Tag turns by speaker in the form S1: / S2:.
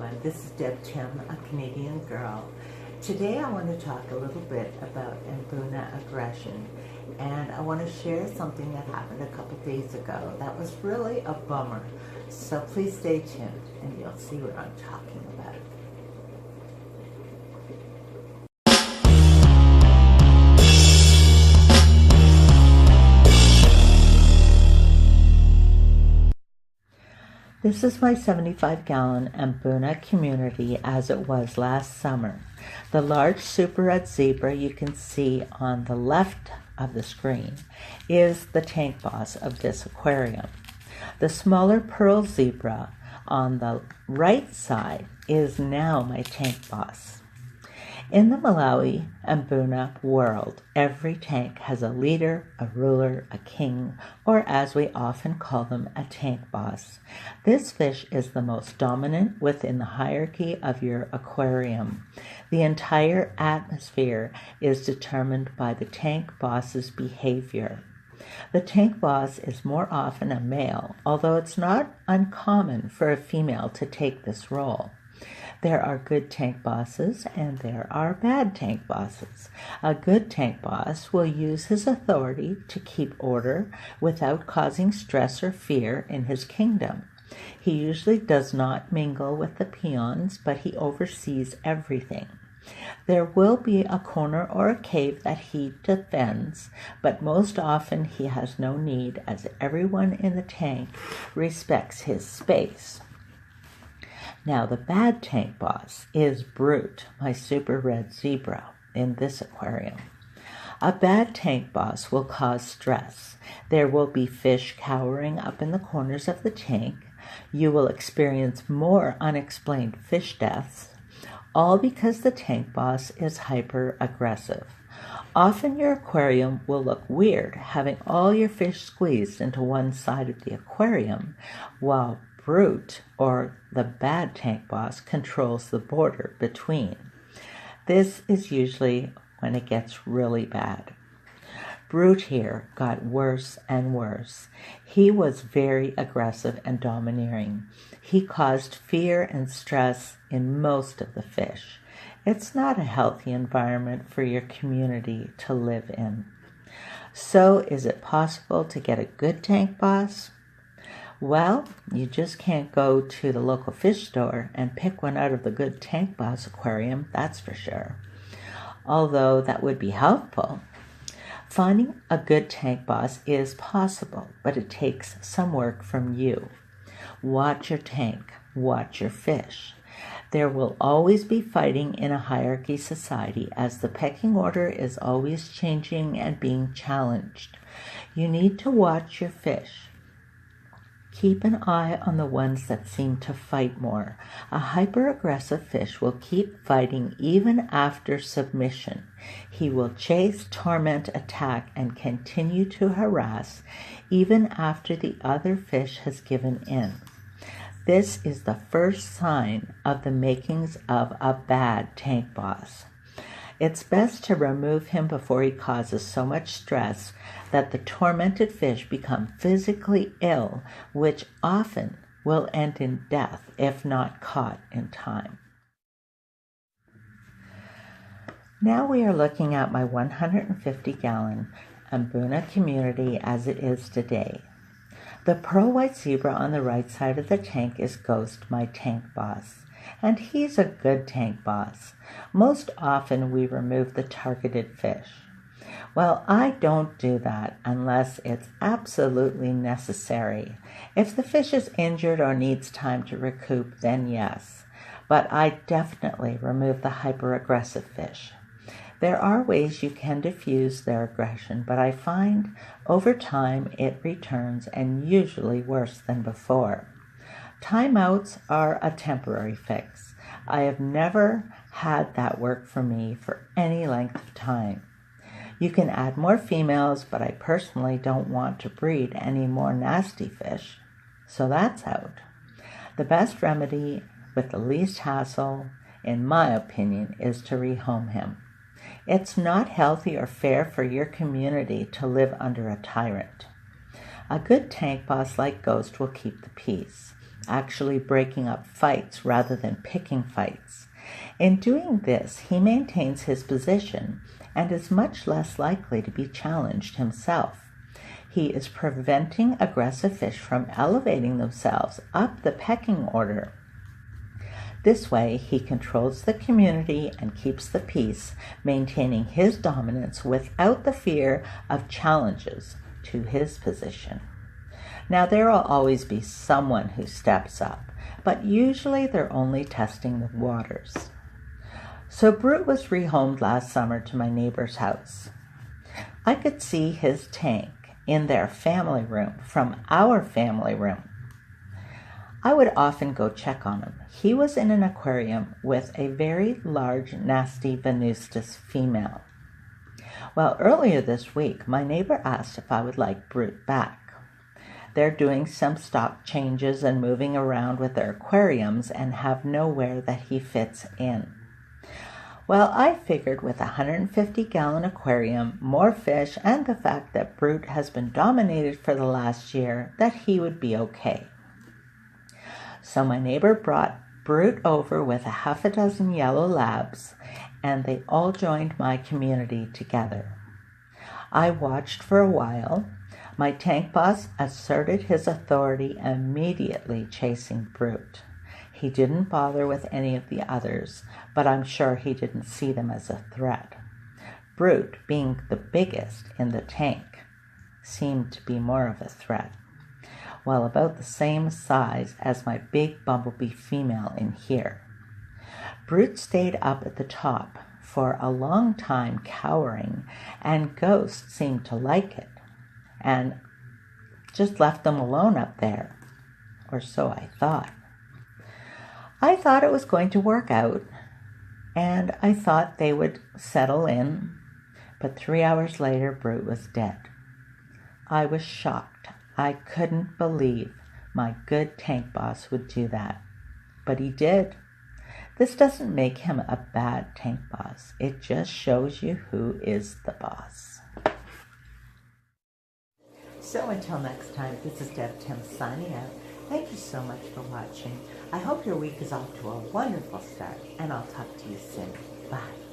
S1: everyone. This is Deb Tim, a Canadian girl. Today I want to talk a little bit about Mbuna aggression, and I want to share something that happened a couple days ago that was really a bummer. So please stay tuned and you'll see what I'm talking about. This is my 75-gallon Mbuna community as it was last summer. The large super red zebra you can see on the left of the screen is the tank boss of this aquarium. The smaller pearl zebra on the right side is now my tank boss. In the Malawi Mbuna world, every tank has a leader, a ruler, a king, or as we often call them, a tank boss. This fish is the most dominant within the hierarchy of your aquarium. The entire atmosphere is determined by the tank boss's behavior. The tank boss is more often a male, although it's not uncommon for a female to take this role. There are good tank bosses and there are bad tank bosses. A good tank boss will use his authority to keep order without causing stress or fear in his kingdom. He usually does not mingle with the peons, but he oversees everything. There will be a corner or a cave that he defends, but most often he has no need as everyone in the tank respects his space. Now, the bad tank boss is Brute, my super red zebra, in this aquarium. A bad tank boss will cause stress. There will be fish cowering up in the corners of the tank. You will experience more unexplained fish deaths, all because the tank boss is hyper-aggressive. Often your aquarium will look weird, having all your fish squeezed into one side of the aquarium, while Brute, or the bad tank boss, controls the border between. This is usually when it gets really bad. Brute here got worse and worse. He was very aggressive and domineering. He caused fear and stress in most of the fish. It's not a healthy environment for your community to live in. So, is it possible to get a good tank boss? Well, you just can't go to the local fish store and pick one out of the good tank boss aquarium, that's for sure. Although that would be helpful. Finding a good tank boss is possible, but it takes some work from you. Watch your tank, watch your fish. There will always be fighting in a hierarchy society as the pecking order is always changing and being challenged. You need to watch your fish. Keep an eye on the ones that seem to fight more. A hyper-aggressive fish will keep fighting even after submission. He will chase, torment, attack, and continue to harass even after the other fish has given in. This is the first sign of the makings of a bad tank boss. It's best to remove him before he causes so much stress that the tormented fish become physically ill, which often will end in death if not caught in time. Now we are looking at my 150-gallon Mbuna community as it is today. The pearl white zebra on the right side of the tank is Ghost, my tank boss. And he's a good tank boss. Most often we remove the targeted fish. Well, I don't do that unless it's absolutely necessary. If the fish is injured or needs time to recoup, then yes. But I definitely remove the hyper-aggressive fish. There are ways you can diffuse their aggression, but I find over time it returns and usually worse than before. Timeouts are a temporary fix. I have never had that work for me for any length of time. You can add more females, but I personally don't want to breed any more nasty fish, so that's out. The best remedy with the least hassle, in my opinion, is to rehome him. It's not healthy or fair for your community to live under a tyrant. A good tank boss like Ghost will keep the peace. actually breaking up fights rather than picking fights. In doing this, he maintains his position and is much less likely to be challenged himself. He is preventing aggressive fish from elevating themselves up the pecking order. This way, he controls the community and keeps the peace, maintaining his dominance without the fear of challenges to his position. Now, there will always be someone who steps up, but usually they're only testing the waters. So Brute was rehomed last summer to my neighbor's house. I could see his tank in their family room from our family room. I would often go check on him. He was in an aquarium with a very large, nasty Venustus female. Well, earlier this week, my neighbor asked if I would like Brute back. They're doing some stock changes and moving around with their aquariums and have nowhere that he fits in. Well, I figured with a 150-gallon aquarium, more fish, and the fact that Brute has been dominated for the last year, that he would be okay. So my neighbor brought Brute over with a half a dozen yellow labs, and they all joined my community together. I watched for a while. My tank boss asserted his authority, immediately chasing Brute. He didn't bother with any of the others, but I'm sure he didn't see them as a threat. Brute, being the biggest in the tank, seemed to be more of a threat, while about the same size as my big bumblebee female in here. Brute stayed up at the top for a long time cowering, and Ghost seemed to like it, and just left them alone up there, or so I thought. I thought it was going to work out, and I thought they would settle in, but 3 hours later, Brute was dead. I was shocked. I couldn't believe my good tank boss would do that, but he did. This doesn't make him a bad tank boss. It just shows you who is the boss. So until next time, this is Deb Tim signing out. Thank you so much for watching. I hope your week is off to a wonderful start, and I'll talk to you soon. Bye.